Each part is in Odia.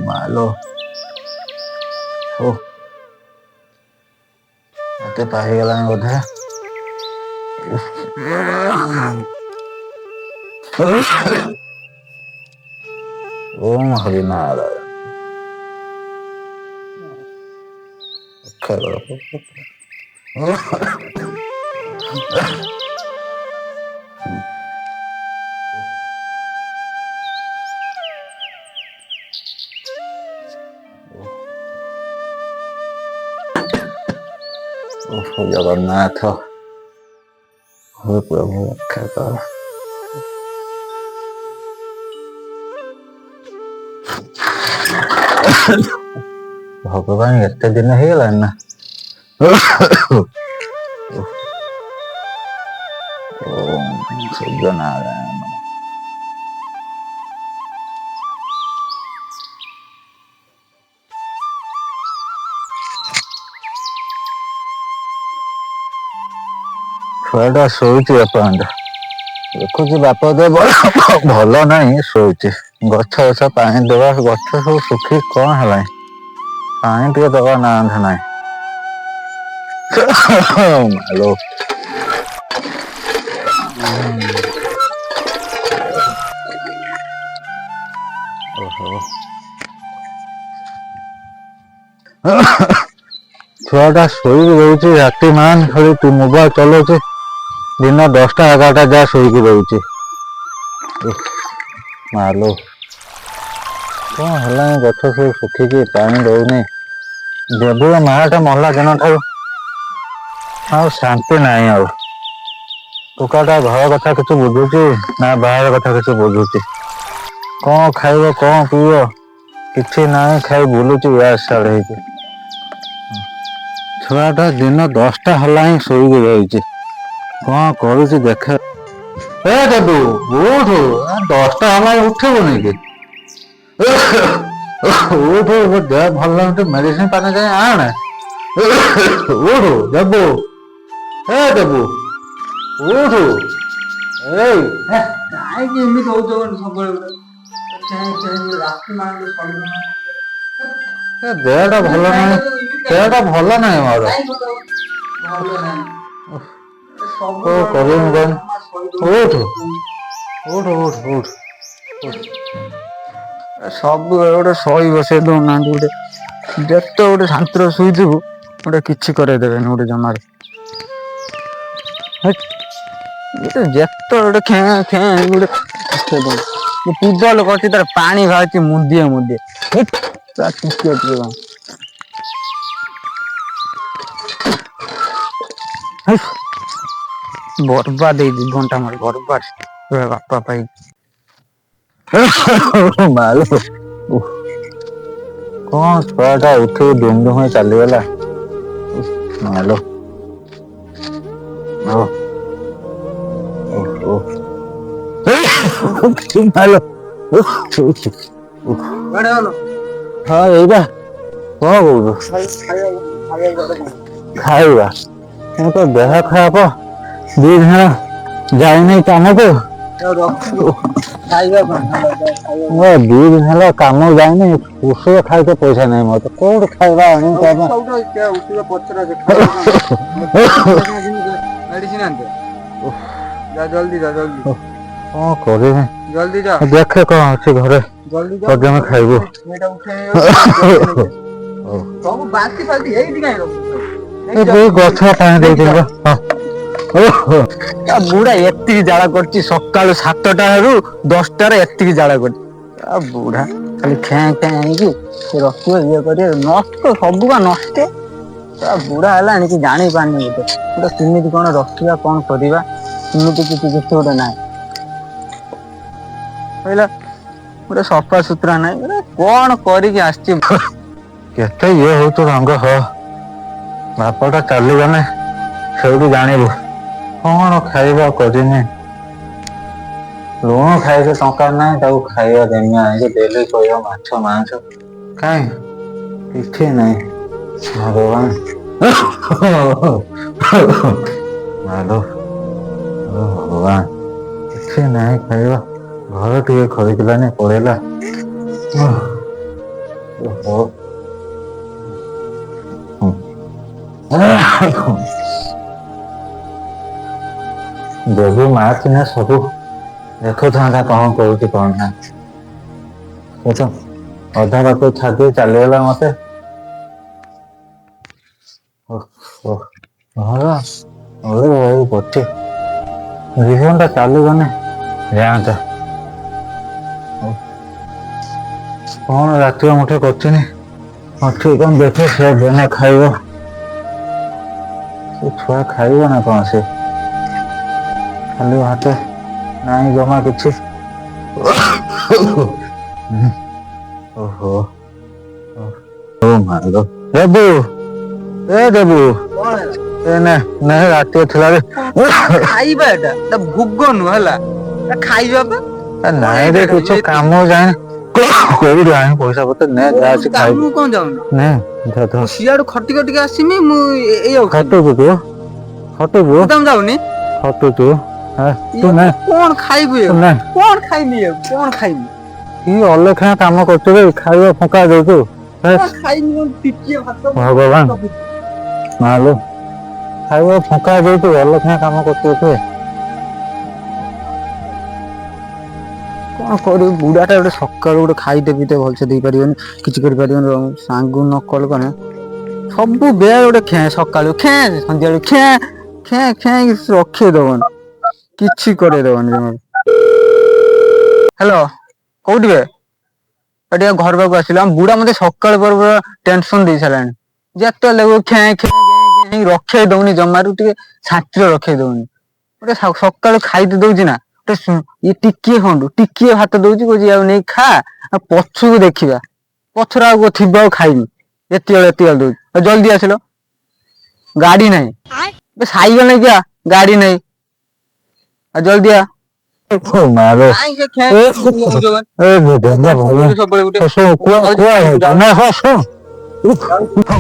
Malo. Mati pahilan boଧେ। ओम हरिनारायण। जगन्नाथ हे प्रभु रक्षा कर। भगवान एते दिन हो गला ना। ओम सूर्य नारायण। छुआटा शोची एपर्यंत देखुची बाप दे भल ना शोची। गछ गछ पानी देवा गछ सब सुखी कौन है पानी टे दवा ना ना। मालो छुआटा शोक रोचे राति मान खाली तू मोबाइल चलाउछ दिन 10टा 11टा जा शोक रोचे। मालो कौन है गछ सब सुखिकी पानी दौनी। देवुर माटा मरला दिन ठार शांति नहीं। आ टोकाटा घर कथा किसी बुझुची ना बाहर कथा किसी बुझुची। कौन खाइब कौन पीब किसी ना खाई बुलुची या साड़े। छुआटा दिन 10टा हला शोक रही कौन करुच देखे। ए देबू उठ 10टा हला उठबुनि कि उठ देह भल लगे मेडिसिन पानी जाए आने। उठ देबू ए देबू उठ देहटा भल ना देहटा भल ना मोर कर उठ उठ उठ उठ सब गोटे शही बसई दौना गोटे जेत गोटे शांतिर शुईथु गोटे कि करदेवे गोटे जमार जेत गोटे खे खे गोटे पूजल कर तार पानी बाहर मुंदिए मुंदिए बर्बाद 2 घंटा मार बर्बाद बापा पाई। मालो कौन छुआटा उठ दुम दुम चलीगला। मालो मालो हाँ यही कौन खाइबा तो देह खराब 2 दिन जाए काम को 2 दिन है कम जाए ଔଷଧ खाई पैसा नहीं मत कौन खाइबा कौन कर देखे कौन अच्छे घरे में खाइबू गछ पानी दे बुढ़ा एति जाला कर सका 7टा 10टार एति जाला कर बुढ़ा खाली खे खे रख ये कर नष्ट सब नष्ट बुढ़ा है कि जानी पानी गोटे केमी कौन रखा कौन करवा किसी गोटे ना कहला गोटे सफा सुतरा ना कौन करके ये हो तो रंग ह बापटा चलीगले से जानबू कौन खाइबा करनी ଲୁଣ ଖାଇକି ଟଙ୍କା ନାହିଁ ତାକୁ ଖାଇବା ଦେମି ଆଣିକି ଡେଲି କହିବ ମାଛ ମାଂସ କାଇଁ କିଛି ନାହିଁ ଭଗବାନ ମାଲୋ ଭଗବାନ କିଛି ନାହିଁ ଖାଇବା ଘର ଟିକେ ଖରିକିଲାନି ପଳେଇଲା ଓହୋ ଦେବୁ ମା ଥିଲେ ସବୁ ଦେଖୁଥାନ୍ତା କଣ କରୁଛି କଣ ନାହିଁ ବୁଝ ଅଧା ବାଟ ଛାଡି ଚାଲିଗଲା ମତେ ପଛେ ଜୀବନଟା ଚାଲୁଗନେ ଯାଆନ୍ତା କଣ ରାତିରେ ମୁଠେ କରୁଛିନି ଅଛି କଣ ଦେଖେ ସେ ଦେନେ ଖାଇବ ସେ ଛୁଆ ଖାଇବ ନା କଣ ସେ ଖାଲି ଭାତ ନାହିଁ ଜମା କିଛି ଓହୋ ମାଲୋ ଦେବୁ ଏ ଦେବୁ ଏ ନେ ରାତି ଥିଲା ଖାଇବା ଏଟା ଭୋଗ ନୁହଁ ହେଲା ଖାଇବା ପା ନାଇଁ ରେ କିଛି କାମ ଯାଏ କୋଉଠୁ ଆଣି ପଇସା ପତ୍ର ନେ ଯାହା ଅଛି ଖାଇବୁ କାମକୁ କଣ ଯାଉନ ନେ ସିଆଡୁ ଖଟି ଖଟିକି ଆସିମି ମୁଁ ଏଇଆକୁ ଖାଇମି ଖଟୁଛୁ ତୁ ଖଟୁଛୁ ତୁ ଯାଉନି ଖଟୁଛୁ ତୁ ନେ କଣ ଖାଇବୁ ତୁ ନେ କଣ ଖାଇମି କଣ ଖାଇମି କି ଅଲକ୍ଷଣା କାମ କରୁଛୁ ରେ ଖାଇବା ଫଙ୍କା ଦଉଛୁ ଖାଇମି ଟିକିଏ ଭାତ ଭଗବାନ ମାଲୋ ଖାଇବା ଫଙ୍କା ଦଉଛୁ ଅଲକ୍ଷଣା କାମ କରୁଛୁ ତୁ କଣ କରିବୁ ବୁଢାଟା ଗୋଟେ ସକାଳୁ ଗୋଟେ ଖାଇତେ ପିଇତେ ଭଲସେ ଦେଇପାରିବନି କିଛି କରିପାରିବନି ସାଙ୍ଗୁ ନ କଲ କନେ ସବୁ ବେଳେ ଗୋଟେ ଖେଁ ସକାଳୁ ଖେଁ ସନ୍ଧ୍ୟାବେଳୁ ଖେଁ କିଛି ରଖେଇ ଦବନି କିଛି କରେଇଦବନି ଜମାରୁ ହ୍ୟାଲୋ କୋଉଠି ବେ ଟିକେ ଘର ପାଖକୁ ଆସିଲା ଆମ ବୁଢା ମତେ ସକାଳ ପହରୁ ଟେନସନ ଦେଇ ସାରିଲାଣି ଯେତେବେଳେ ଦେଖିବୁ ଖେଁ ରଖେଇ ଦଉନି ଜମାରୁ ଟିକେ ଶାନ୍ତିରେ ରଖେଇ ଦଉନି ଗୋଟେ ସକାଳୁ ଖାଇତେ ଦଉଛି ନା ଗୋଟେ ଇଏ ଟିକିଏ ଭାତ ଦଉଛି କହୁଛି ଆଉ ନେଇ ଖା ଆଉ ପଛକୁ ଦେଖିବା ପଛରେ ଆଉ କଣ ଥିବ ଆଉ ଖାଇବି ଏତିକି ଦଉଛି ଆଉ ଜଲଦି ଆସିଲ ଗାଡି ନାହିଁ ସାଇକେଲ ନେଇକି ଆ ଗାଡି ନାହିଁ ଆଉ ଜଲଦି ଆ ମାଲୋ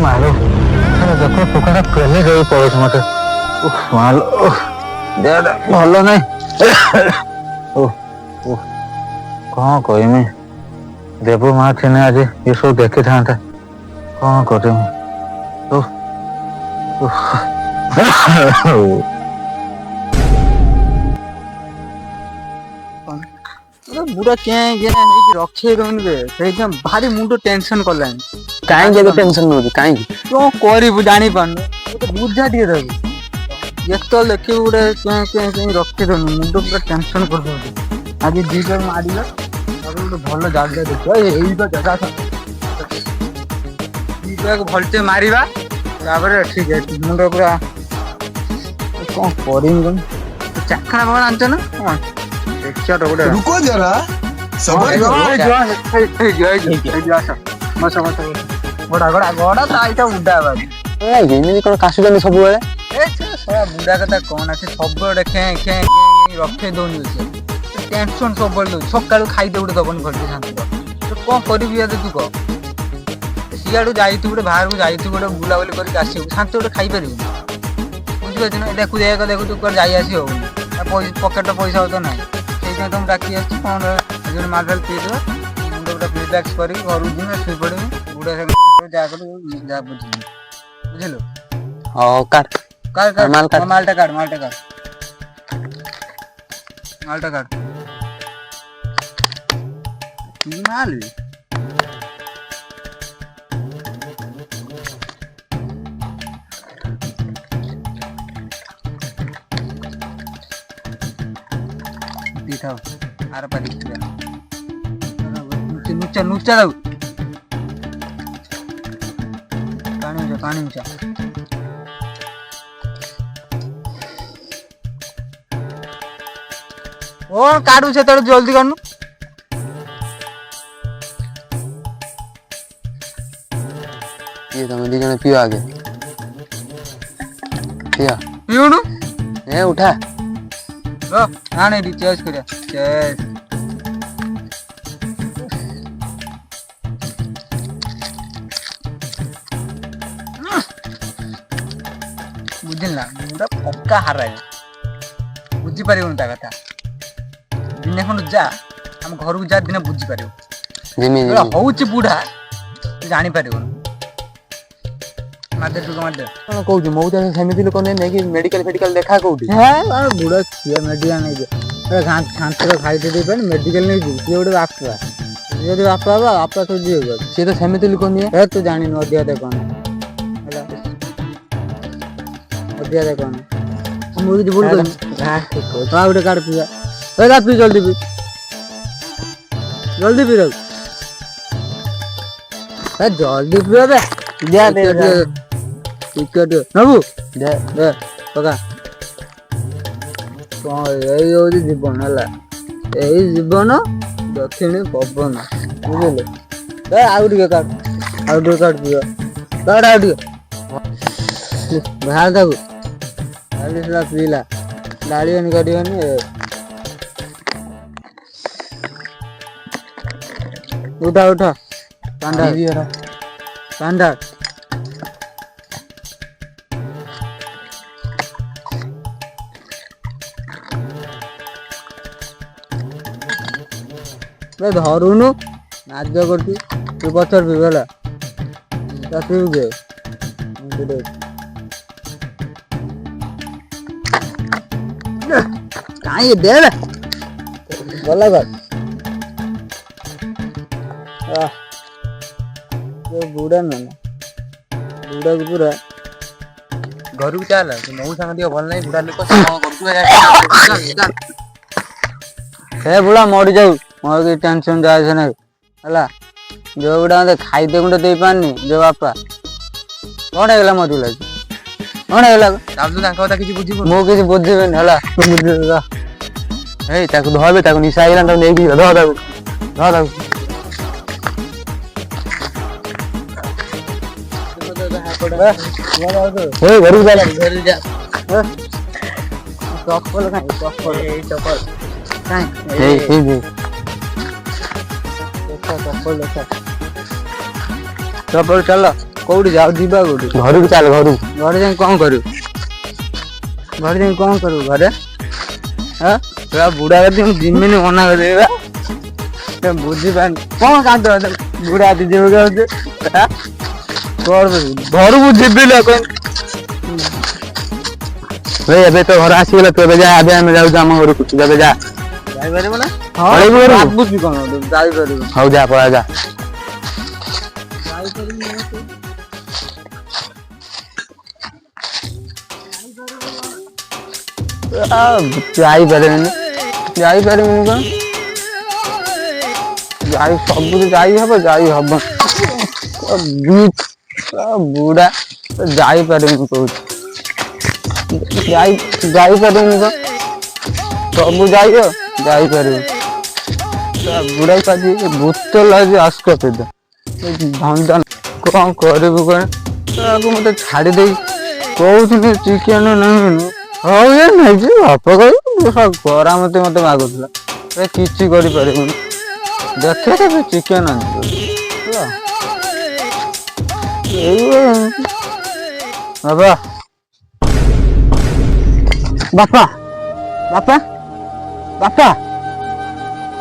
ମାଲୋ ପେଲି ଦେଇ ପଳଉଛି ମତେ ମାଲୋ ଦେହଟା ଭଲ ନାହିଁ କଣ କହିମି ଦେବୁ ମା ଥିନେ ଆଜି ଏସବୁ ଦେଖିଥାନ୍ତା କଣ କରିମି ବୁଢା ହେଇକି ରଖେଇ ଦଉନି ବେ ସେଇଥିପାଇଁ ଭାରି ମୁଣ୍ଡ ଟେନସନ କଲାଣି କାହିଁକି ଏତେ ଟେନସନ ନଉଛୁ କାହିଁକି କଣ କରିବୁ ଜାଣିପାରୁନୁ ଗୋଟେ ବୁଝା ଟିକେ ତାକୁ ଯେତେବେଳେ ଦେଖିବୁ ଗୋଟେ ରଖେଇ ଦଉନୁ ମୁଣ୍ଡ ପୁରା ଟେନସନ କରିଦଉଛି ଆଜି ଦିଟା ମାରିବା ତାପରେ ଗୋଟେ ଭଲ ଜାଗା ଦେଖିବା ଏଇଟା ଜାଗା ଦିଟାକୁ ଭଲସେ ମାରିବା ତାପରେ ଠିକ ଅଛି ମୁଣ୍ଡ ପୁରା କଣ କରିମି କହନି ଚାଖଣା ଫାଖଣା ଆଣିଛ ନା କଣ ଦେଖିବା ତ ଗୋଟେ रुको जरा सबर ଏମିତି କଣ କାଶୁଛନ୍ତି ସବୁବେଳେ ବୁଢା କଥା କଣ ଅଛି ସବୁବେଳେ ଖେଁ ରଖେଇ ଦଉନି ଟେନସନ ସବୁବେଳେ ଦଉଛି ସକାଳୁ ଖାଇତେ ଗୋଟେ ଦବନି ଘରଟି ଶାନ୍ତିର କଣ କରିବି ତୁ କହ ସିଆଡୁ ଯାଇଥିବୁ ଗୋଟେ ବାହାରକୁ ଯାଇଥିବୁ ଗୋଟେ ବୁଲାବୁଲି କରିକି ଆସିବୁ ଶାନ୍ତି ଗୋଟେ ଖାଇପାରିବୁ ବୁଝିପାରୁଛୁ ନା ଦେଖୁ କୁଆଡେ ଯାଇ ଆସି ହଉନି ପକେଟରେ ପଇସା ତ ନାହିଁ ସେଇଥିପାଇଁ ତମକୁ ଡାକି ଆସିଛି କଣ ଗୋଟେ ମାଲଫାଲ ପିଇଦେବା ମୁଣ୍ଡ ଗୋଟେ ରିଲାକ୍ସ କରିକି ଘରକୁ ଯିବି ଶୋଇପଡ଼ିବି ବୁଢା ଯାହା କରିବୁ ଯାହା ବୁଝିବି ବୁଝିଲୁ ହଉ କାଟ ମାଲଟା କାଢ କି ମାଲ ଦିଥାଉ ଆର ପାରି ନୁଚା ଦାଉ ପାଣି ଉଚା ଓ କାଢୁ ସେତେବେଳେ ଜଲ୍ଦି କାଢୁନୁ ତମେ ଦି ଜଣ ପିଅ ଆଗେ ପିଅ ପିଉନୁ ଏ ଉଠା ଆଣେ ଏଠି ଚଏସ୍ କରିବା ଚଏସ୍ ବୁଝିଲା ପୁରା ପକ୍କା ହାରାଏ ବୁଝିପାରିବୁନି ତା କଥା ଦିନେ ଖଣ୍ଡେ ଯା ଆମ ଘରକୁ ଯା ଦିନେ ବୁଝିପାରିବୁ ହଉଛି ବୁଢା ତୁ ଜାଣିପାରିବୁନି ମାଦେ ଟୁକା ମାଦେ କଣ କହୁଛୁ ମୁଁ ତ ସେମିତି ଲୋକ ନେଇକି ମେଡିକାଲ ଫେଡିକାଲ ଦେଖା କୋଉଠି ବୁଢା ଛୁଆ ମେଡିକାଲ ନେଇଯିବ ଘାଞ୍ଚର ଖାଇତେ ଦେଇପାରେ ମେଡିକାଲ ନେଇଯିବୁ ସିଏ ଗୋଟେ ବାପା ଯଦି ବାପା ହବ ବାପା ତ ଯିବ ସିଏ ତ ସେମିତି ଲୋକ ନିଏ ତୁ ଜାଣିନୁ ଅଧିକା ଦେଖ ହେଲା ଅଧିକା ଦେଖ ମୁଁ କିଛି ଭୁଲ କରିନି ଗୋଟେ କାର୍ଡ ପିଇବା ପି ଜଲ୍ଦି ପି ଜଲ୍ଦି ପି ଜଲ୍ଦି ପିଇବା ନବୁ ପକା କଣ ଏଇ ହଉଛି ଜୀବନ ହେଲା ଏଇ ଜୀବନ ଦକ୍ଷିଣୀ ପବନ ବୁଝିଲେ ଆଉ ଟିକେ କାଟ ପିଇବା କାଟ ଆଉ ଟିକେ ବାହାର ତାକୁ ସେଟା ପିଇଲା ଡାଳିବନି କାଟିବନି ଉଠା ଷ୍ଟାଣ୍ଡାର୍ଡ ଧରୁନୁ ନାଜ କରୁଛୁ ତୁ ପଛର ପିଇବୁ ହେଲା ପିଇବୁ କି କାଇଁ ଦେ ଗଲା ଘର ବୁଢା ବୁଢାକୁ ପୁରା ଘରକୁ ଚାଲ ମୋ ସାଙ୍ଗ ଟିକେ ଭଲ ନାହିଁ ବୁଢା ଲୋକ ହେ ବୁଢା ମରିଯାଉ ମୋର କିଛି ଟେନସନ ଯାଏସ ନାହିଁ ହେଲା ଯୋଉ ବୁଢା ମତେ ଖାଇତେ ଗୁଣ୍ଡ ଦେଇପାରୁନି ଯୋଉ ବାପା କଣ ହେଇଗଲା ମରିଗଲା କଣ ହେଇଗଲା ତାଙ୍କ କଥା କିଛି ବୁଝିବୁ ମୁଁ କିଛି ବୁଝିବିନି ହେଲା ଏଇ ତାକୁ ଧରବେ ତାକୁ ନିଶା ହେଇଗଲା ତାକୁ ନେଇକି ଧର ତାକୁ ଘରକୁ ଯା ଚପଲ ଚପଲ ଚାଲ କୋଉଠି ଯାଉ ଯିବା କୋଉଠି ଘରକୁ ଚାଲ ଘରେ ଯାଇ କଣ କରିବୁ ଘରେ ବୁଢା ମୁଁ ଜିମିନି ମନା କରିଦେବି ବୁଝିପାରୁନି କଣ କାନ୍ଦ ବୁଢା ଯିବୁ ଘରକୁ ଯିବି ଏବେ ତ ଘର ଆସିଗଲା ତୁ ଏବେ ଯା ଏବେ ଆମେ ଯାଉଛୁ ଆମ ଘରକୁ ତୁ ଏବେ ଯା ଯାଇପାରିବ ନା ଭାବୁଛି କଣ ଯାଇପାରିବ ହଉ ଯା ପଳା ଯା ଯାଇପାରିବିନି କଣ ସବୁ ଯାଇ ହବ ବୁଢା ଯାଇପାରିବିନି କହୁଛି ଯାଇପାରିବିନି କଣ ସବୁ ଯାଇପାରିବି ବୁଢା କାଜି ଭୂତ ଲାଗୁଛି ଆସ୍କପେଦ ଧନ୍ଦା କଣ କରିବୁ କଣ ମତେ ଛାଡି ଦେଇ କହୁଥିଲି ଚିକେନ ନାହିଁ ହଉ ଏ ନେଇଛି ବାପ କହିବୁ ଗରା ମତେ ମାଗୁଥିଲା କିଛି କରିପାରିବୁନି ଦେଖେ ତେବେ ଚିକେନ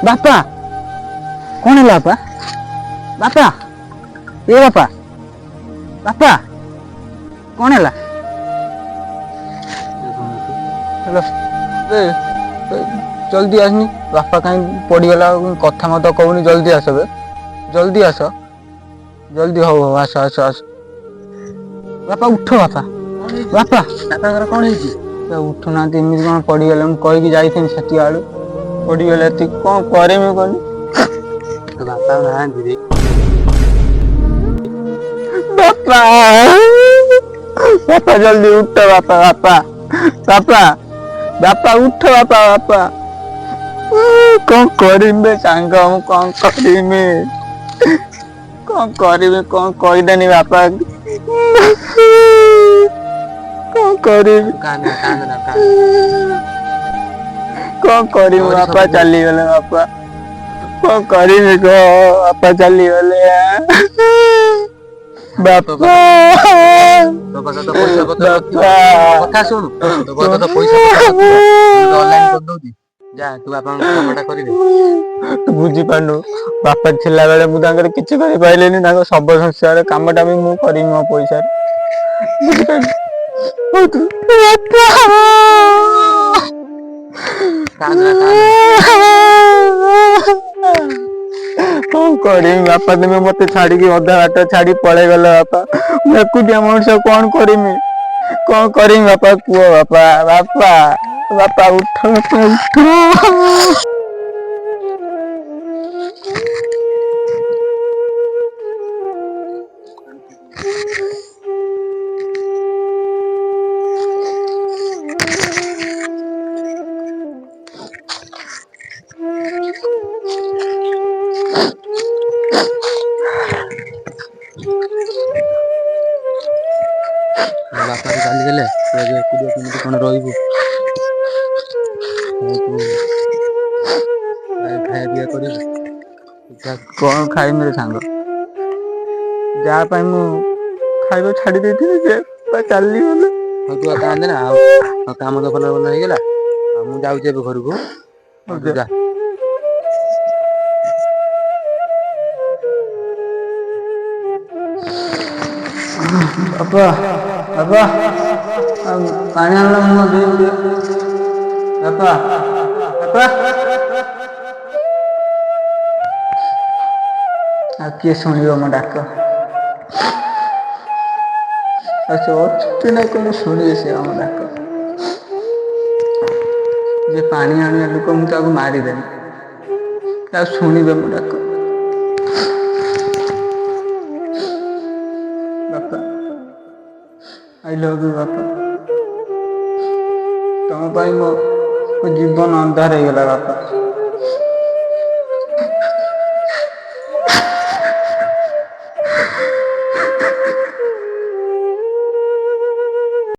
ବାପା କଣ ହେଲା ବାପା କଣ ହେଲା ଜଲ୍ଦି ଆସନି ବାପା କାହିଁ ପଡିଗଲା କଥା ମତ କହୁନି ଜଲ୍ଦି ଆସ ଜଲ୍ଦି ହଉ ଆସ ବାପା ଉଠ ବାପା କଣ ହେଇଛି ଉଠୁନାହାନ୍ତି ଏମିତି କଣ ପଡିଗଲେ ମୁଁ କହିକି ଯାଇଥିଲି ସେଠି ଆଳୁ ପଡିଗଲେ ଏତିକି କଣ କରିମି କହନି ବାପା ନାହାନ୍ତି ବାପା ଜଲ୍ଦି ଉଠ ବାପା ଉଠ ବାପା କଣ କରିମି ସାଙ୍ଗ ମୁଁ କଣ କରିମି କଣ କହିଦେନି ବାପା କଣ କରିବି କଣ କରିବି ବାପା ଚାଲିଗଲେ ବାପା କଣ କରିବି କହ ବାପା ଚାଲିଗଲେ ବାପା ତୋ ପାଖରେ ତ ପଇସା ପତ୍ର ନଥିବ ମୋ କଥା ଶୁଣୁ ତୋ ପାଖରେ ତ ପଇସା ପତ୍ର ନଥିବ ମୁଁ ତ ଅନଲାଇନ କରିଦଉଛି ଯା ତୁ ବାପାଙ୍କ କାମଟା କରିଦେ। ତୁ ବୁଝିପାରୁନୁ ବାପା ଥିଲା ବେଳେ ମୁଁ ତାଙ୍କର କିଛି କରିପାରିଲିନି ତାଙ୍କ ଶବ ସଂସ୍କାର କାମଟା ବି ମୁଁ କରିବି ମୋ ପଇସାରେ ବୁଝିପାରିଲୁ କାନ୍ଦନା କାନ୍ଦନା କଣ କରିବି ବାପା ତମେ ମତେ ଛାଡିକି ଅଧା ବାଟ ଛାଡି ପଳେଇଗଲ ବାପା ମୁଁ ଏକୁଟିଆ ମଣିଷ କଣ କରିମି ବାପା କୁହ ବାପା ବାପା ବାପା ଉଠ ବାପା ଉଠ। ତୋ ବାପା ତ ଚାଲିଗଲେ ତୁ ଏବେ ଏକୁଟିଆ କେମିତି କଣ ରହିବୁ ଆଉ ତୁ ଖାଇବା ପିଇବା କରିବୁ ଠିକ୍ ଠାକ୍। କଣ ଖାଇମି ରେ ସାଙ୍ଗ ଯାହା ପାଇଁ ମୁଁ ଖାଇବା ଛାଡି ଦେଇଥିଲି ସେ ବା ଚାଲିଗଲେ। ହଉ ତୁ ଆଉ କାନ୍ଦେନା ଆଉ କାମ ତ ଭଲ ଭଲ ହେଇଗଲା ଆଉ ମୁଁ ଯାଉଛି ଏବେ ଘରକୁ ଆଉ ତୁ ଯା। ବାପା ବାପା ଆଉ ପାଣି ଆଣିଲ ମୋ ଦେହକୁ ଟିକେ ବାପା ବାପା ଆଉ କିଏ ଶୁଣିବ ମୋ ଡାକ ଆଉ ସେ ଅଛନ୍ତି ନା କଣ ଶୁଣିବେ ସେ ଆମ ଡାକ ଯେ ପାଣି ଆଣିବା ଲୋକ ମୁଁ ତାକୁ ମାରିଦେବି ଆଉ ଶୁଣିବେ ମୋ ଡାକ ବାପା ଆଇ ଲଭ୍ ୟୁ ବାପା ତମ ପାଇଁ ମୋ ଜୀବନ ଅନ୍ଧାର ହେଇଗଲା ବାପା।